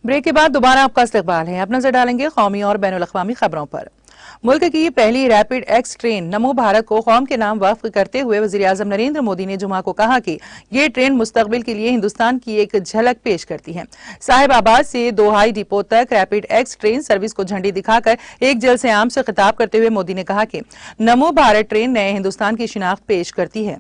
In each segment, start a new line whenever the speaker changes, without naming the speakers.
Break के बाद दोबारा आपका इस्तकबाल है। अब नजर डालेंगे कौमी और बैनुल अक़वामी खबरों पर। मुल्क की पहली रैपिड एक्स ट्रेन नमो भारत को कौम के नाम वक्फ करते हुए वजीर आजम नरेंद्र मोदी ने जुमा को कहा कि ये ट्रेन मुस्तकबिल के लिए हिंदुस्तान की एक झलक पेश करती है। साहिबाबाद से दोहाई डिपो तक रैपिड एक्स ट्रेन सर्विस को झंडी दिखाकर एक जलसे आम से खिताब करते हुए मोदी ने कहा कि नमो भारत ट्रेन नए हिंदुस्तान की शिनाख्त पेश करती है।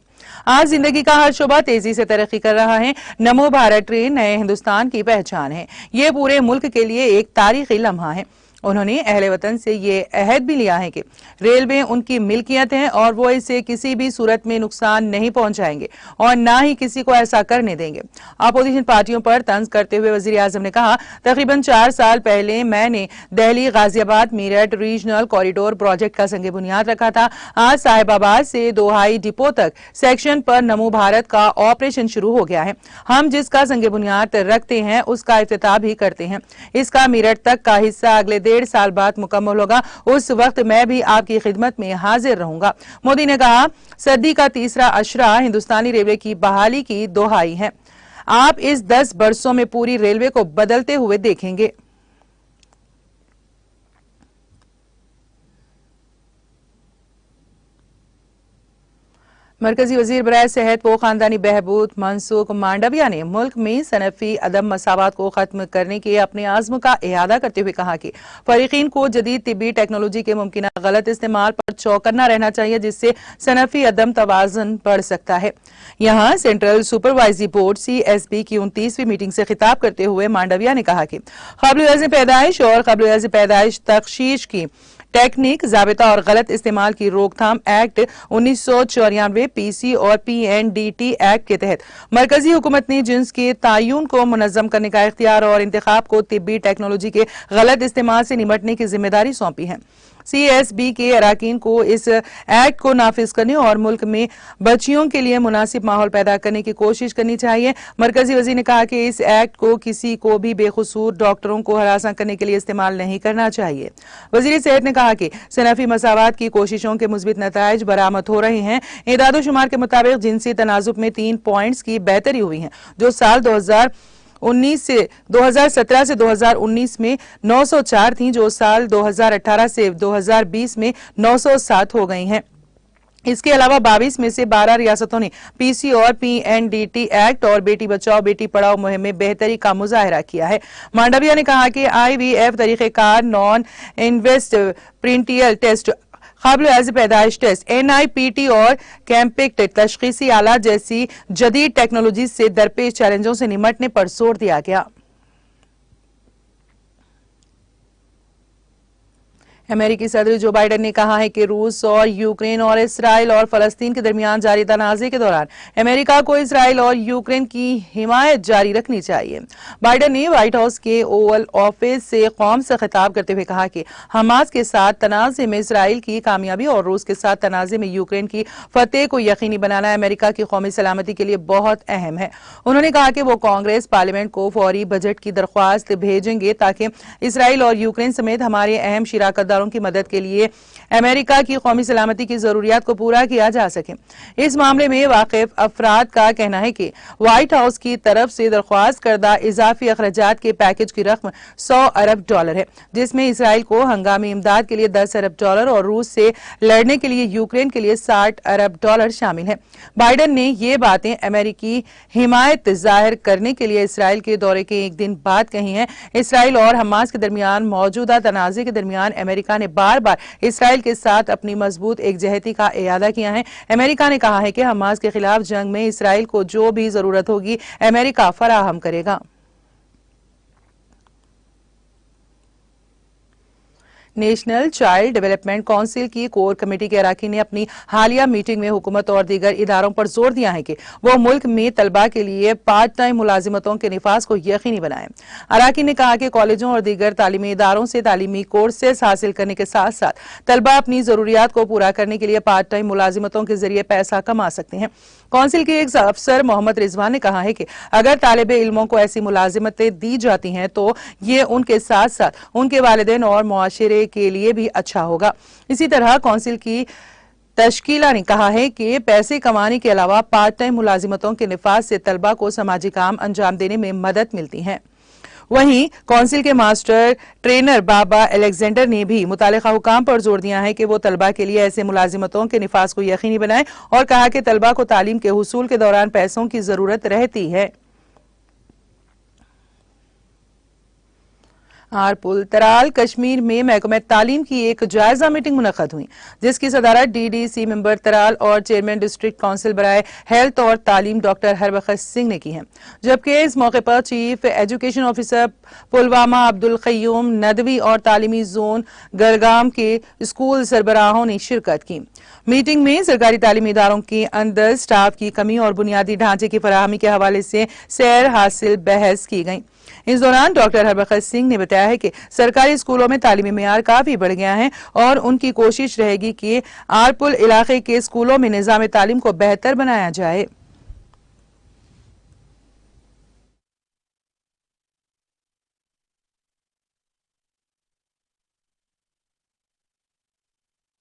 आज जिंदगी का हर शोबा तेजी से तरक्की कर रहा है। नमो भारत ट्रेन नए हिंदुस्तान की पहचान है। ये पूरे मुल्क के लिए एक तारीखी लम्हा है। उन्होंने अहले वतन से ये अहद भी लिया है कि रेलवे उनकी मिल्कियत है और वो इसे किसी भी सूरत में नुकसान नहीं पहुंचाएंगे और ना ही किसी को ऐसा करने देंगे। अपोजिशन पार्टियों पर तंज करते हुए वजीर आजम ने कहा, तकरीबन 4 साल पहले मैंने Delhi Ghaziabad Meerut regional corridor project का संग बुनियाद रखा था। आज साहिबाबाद से दोहाई डिपो तक सेक्शन पर नमो भारत का ऑपरेशन शुरू हो गया है। हम जिसका संग बुनियाद रखते हैं उसका इफ्तिताह भी करते हैं। इसका मीरठ तक का हिस्सा अगले 1.5 साल बाद मुकम्मल होगा। उस वक्त मैं भी आपकी खिदमत में हाजिर रहूंगा। मोदी ने कहा, सदी का तीसरा अशरा हिंदुस्तानी रेलवे की बहाली की दोहाई है। आप इस 10 बरसों में पूरी रेलवे को बदलते हुए देखेंगे। मरकजी वजीर बराए सेहत व खानदानी बहबूद मनसूख मांडविया ने मुल्क में सनफी अदम मसावत को खत्म करने के अपने आज़म का इहादा करते हुए कहा कि फरीकीन को जदीद तिब्बी टेक्नोलॉजी के मुमकिन गलत इस्तेमाल पर चौकन्ना रहना चाहिए, जिससे सनफी अदम तवाज़ुन बढ़ सकता है। यहाँ सेंट्रल सुपरवाइजरी बोर्ड CSB की 29वीं मीटिंग से खिताब करते हुए मांडविया ने कहा कि क़ब्ल पैदाइश और क़ब्ल पैदाइश तख्शीश की टेक्निक ज़ाबिता और गलत इस्तेमाल की रोकथाम एक्ट 1994 PC और PNDT एक्ट के तहत मरकजी हुकूमत ने जिन्स के तायुन को मुनज़्ज़म करने का इख्तियार और इंतखाब को तिब्बी टेक्नोलॉजी के गलत इस्तेमाल से निमटने की जिम्मेदारी सौंपी है। CSB के अराकीन को इस एक्ट को नाफिज करने और मुल्क में बच्चियों के लिए मुनासिब माहौल पैदा करने की कोशिश करनी चाहिए। मरकजी वजीर ने कहा कि इस एक्ट को किसी को भी बेखसूर डॉक्टरों को हरासा करने के लिए इस्तेमाल नहीं करना चाहिए। वजीर सेहत ने कहा कि सनफी मसावत की कोशिशों के मुस्बित नताइज बरामद हो रहे हैं। इदादो शुमार के मुताबिक जिनसी तनाजुब में 3 पॉइंट्स की बेहतरी हुई है, जो साल 2017 से 2019 में 904 थी, जो साल 2018 से 2020 में 907 हो गई हैं। इसके अलावा 22 में से 12 रियासतों ने PC और PNDT एक्ट और बेटी बचाओ बेटी पढ़ाओ मुहिम में बेहतरी का मुजाहरा किया है। मांडविया ने कहा कि IVF तरीक़ेकार, नॉन इन्वेस्ट प्रिंटियल टेस्ट, क़ब्ल पैदाइश टेस्ट, NIPT और कैंपिक्ट तशख़ीसी आलात जैसी जदीद टेक्नोलॉजी से दरपेश चैलेंजों से निमटने पर जोर दिया गया। अमेरिकी सदर जो बाइडन ने कहा है कि रूस और यूक्रेन और इसराइल और फलस्तीन के दरमियान जारी तनाज़े के दौरान अमेरिका को इसराइल और यूक्रेन की हिमायत जारी रखनी चाहिए। बाइडन ने व्हाइट हाउस के ओवल ऑफिस से कौम से खिताब करते हुए कहा कि हमास के साथ तनाज़े में इसराइल की कामयाबी और रूस के साथ तनाज़े में यूक्रेन की फतेह को यकीनी बनाना अमेरिका की कौमी सलामती के लिए बहुत अहम है। उन्होंने कहा कि वो कांग्रेस पार्लियामेंट को फौरी बजट की दरख्वास्त भेजेंगे ताकि इसराइल और यूक्रेन समेत हमारे अहम शिराकतदारों की मदद के लिए अमेरिका की कौमी सलामती की जरूरियात को पूरा किया जा सके। इस मामले में वाकिफ अफराद का कहना है कि व्हाइट हाउस की तरफ से दरख्वास्त करदा इजाफी अखराजात के पैकेज की रकम $100 अरब है, जिसमें इसराइल को हंगामी इमदाद के लिए $10 अरब और रूस से लड़ने के लिए यूक्रेन के लिए $60 अरब शामिल है। बाइडन ने ये बातें अमेरिकी हिमायत जाहिर करने के लिए इसराइल के दौरे के एक दिन बाद कही हैं। इसराइल और हमास के दरमियान मौजूदा तनाज़े के दरमियान अमेरिका ने बार बार इसराइल के साथ अपनी मजबूत एकजहती का इरादा किया है। अमेरिका ने कहा है कि हमास के खिलाफ जंग में इसराइल को जो भी जरूरत होगी अमेरिका फराहम करेगा। नेशनल चाइल्ड डेवलपमेंट काउंसिल की कोर कमेटी के अराकीन ने अपनी हालिया मीटिंग में हुकूमत और दीगर इदारों पर जोर दिया है कि वो मुल्क में तलबा के लिए पार्ट टाइम मुलाजिमतों के निफाज को यकीनी बनाएं। अराकीन ने कहा कि कॉलेजों और दीगर तालीमी इदारों से तालीमी कोर्सेज हासिल करने के साथ साथ तलबा अपनी जरूरियात को पूरा करने के लिए पार्ट टाइम मुलाजिमतों के जरिए पैसा कमा सकते हैं। काउंसिल के एक अफसर मोहम्मद रिजवान ने कहा है कि अगर तालिब इल्मों को ऐसी मुलाजिमतें दी जाती हैं तो ये उनके साथ साथ उनके वालिदैन और मुआशरे के लिए भी अच्छा होगा। इसी तरह काउंसिल की तश्कीला ने कहा है कि पैसे कमाने के अलावा पार्ट टाइम मुलाजिमतों के निफाज से तलबा को समाजी काम अंजाम देने में मदद मिलती है। वहीं काउंसिल के मास्टर ट्रेनर बाबा अलेक्जेंडर ने भी मुतालिका हुकाम पर जोर दिया है कि वो तलबा के लिए ऐसे मुलाजिमतों के निफाज को यकीनी बनाएं और कहा कि तलबा को तालीम के हुसूल के दौरान पैसों की जरूरत रहती है। आरपुल तराल कश्मीर में महकमे तालीम की एक जायजा मीटिंग मुनक़द हुई, जिसकी सदारत DDC मेंबर तराल और चेयरमैन डिस्ट्रिक्ट काउंसिल बराए हेल्थ और तालीम डॉक्टर हरबख्श सिंह ने की है। जबकि इस मौके पर chief education officer Pulwama Abdul Qayyum Nadvi और तालीमी जोन गलगाम के स्कूल सरबराहों ने शिरकत की। मीटिंग में सरकारी तालीमी इदारों के अंदर स्टाफ की कमी और बुनियादी ढांचे की फराहमी के हवाले से सैर हासिल बहस की गई। इस दौरान डॉक्टर हरबख्श सिंह ने बताया है कि सरकारी स्कूलों में तालीमी मेयार काफी बढ़ गया है और उनकी कोशिश रहेगी कि आरपुल इलाके के स्कूलों में निजाम तालीम को बेहतर बनाया जाए।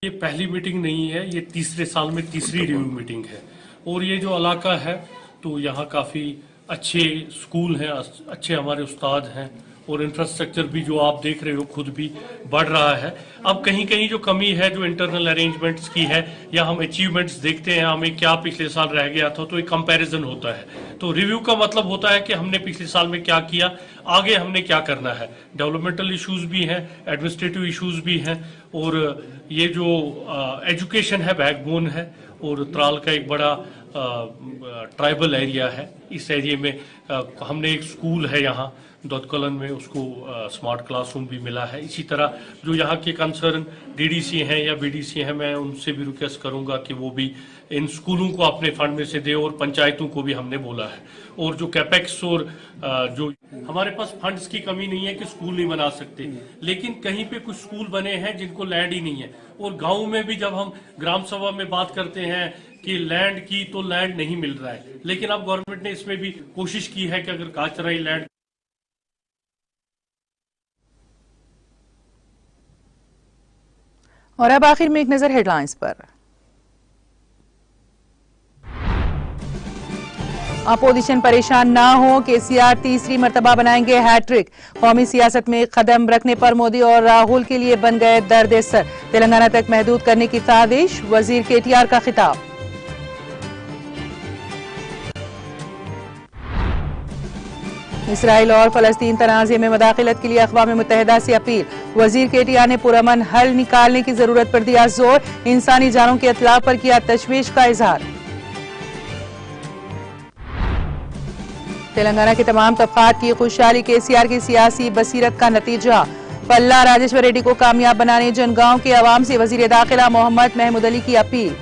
ये पहली मीटिंग नहीं है, ये तीसरे साल में तीसरी रिव्यू मीटिंग है। और ये जो इलाका है तो यहाँ काफ़ी अच्छे स्कूल हैं, अच्छे हमारे उस्ताद हैं और इंफ्रास्ट्रक्चर भी जो आप देख रहे हो खुद भी बढ़ रहा है। अब कहीं कहीं जो कमी है जो इंटरनल अरेंजमेंट्स की है या हम अचीवमेंट्स देखते हैं हमें क्या पिछले साल रह गया था, तो एक कंपैरिजन होता है। तो रिव्यू का मतलब होता है कि हमने पिछले साल में क्या किया, आगे हमने क्या करना है। डेवलपमेंटल इश्यूज भी हैं, एडमिनिस्ट्रेटिव इश्यूज भी हैं और ये जो एजुकेशन है बैकबोन है। और त्राल का एक बड़ा ट्राइबल एरिया है, इस एरिया में हमने एक स्कूल है यहाँ दौदकलन में, उसको स्मार्ट क्लासरूम भी मिला है। इसी तरह जो यहाँ के कंसर्न DDC हैं या BDC हैं, मैं उनसे भी रिक्वेस्ट करूँगा कि वो भी इन स्कूलों को अपने फंड में से दे और पंचायतों को भी हमने बोला है। और जो कैपेक्स और जो हमारे पास फंड्स की कमी नहीं है कि स्कूल नहीं बना सकते, लेकिन कहीं पे कुछ स्कूल बने हैं जिनको लैंड ही नहीं है। और गाँव में भी जब हम ग्राम सभा में बात करते हैं कि लैंड की, तो लैंड नहीं मिल रहा है। लेकिन अब गवर्नमेंट ने इसमें भी कोशिश की है कि अगर काचराई लैंड।
और अब आखिर में एक नजर हेडलाइंस पर। अपोजिशन परेशान ना हो, KCR तीसरी मर्तबा बनाएंगे हैट्रिक। कौमी सियासत में कदम रखने पर मोदी और राहुल के लिए बन गए दर्द सर। तेलंगाना तक महदूद करने की साजिश, वजीर KTR का खिताब। इसराइल और फलस्तीन तनाज़े में मदाखिलत के लिए अक़वाम मुत्तहिदा से अपील। वजीर KTR ने पुरअमन हल निकालने की जरूरत पर दिया जोर। इंसानी जानों के इत्तलाफ पर किया तशवीश का इजहार। तेलंगाना के तमाम तबकात की खुशहाली KCR की सियासी बसीरत का नतीजा। पल्ला राजेश्वर रेड्डी को कामयाब बनाने जनगांव के अवाम से वजीर दाखिला मोहम्मद महमूद अली की अपील।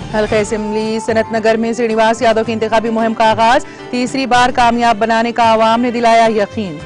हल्के असेंबली सनत नगर में श्रीनिवास यादव की इंतखाबी मुहिम का आगाज। तीसरी बार कामयाब बनाने का अवाम ने दिलाया यकीन।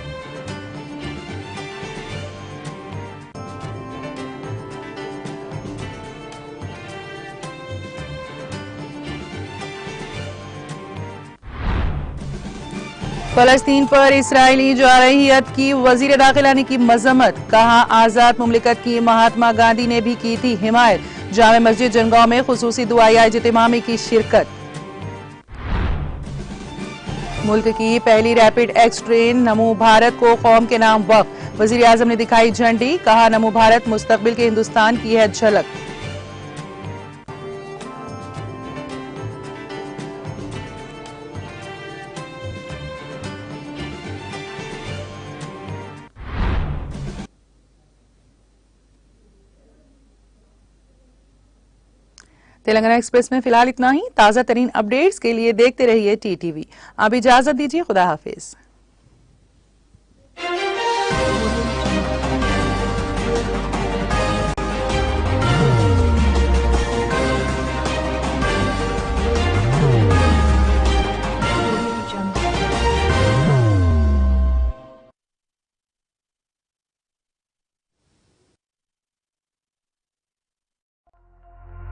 फलस्तीन पर इसराइली जारहियत की वजीर दाखिला ने की मजम्मत। कहा आजाद मुमलिकत की महात्मा गांधी ने भी की थी हिमायत। जामे मस्जिद जनगांव में खुसूसी दुआया इज्तिमा में की शिरकत। मुल्क की पहली रैपिड एक्स ट्रेन नमो भारत को कौम के नाम वक्फ। वजीर आजम ने दिखाई झंडी। कहा नमो भारत मुस्तकबिल के हिंदुस्तान की है झलक। तेलंगाना एक्सप्रेस में फिलहाल इतना ही। ताजा तरीन अपडेट्स के लिए देखते रहिए TTV। अब इजाजत दीजिए, खुदा हाफिज।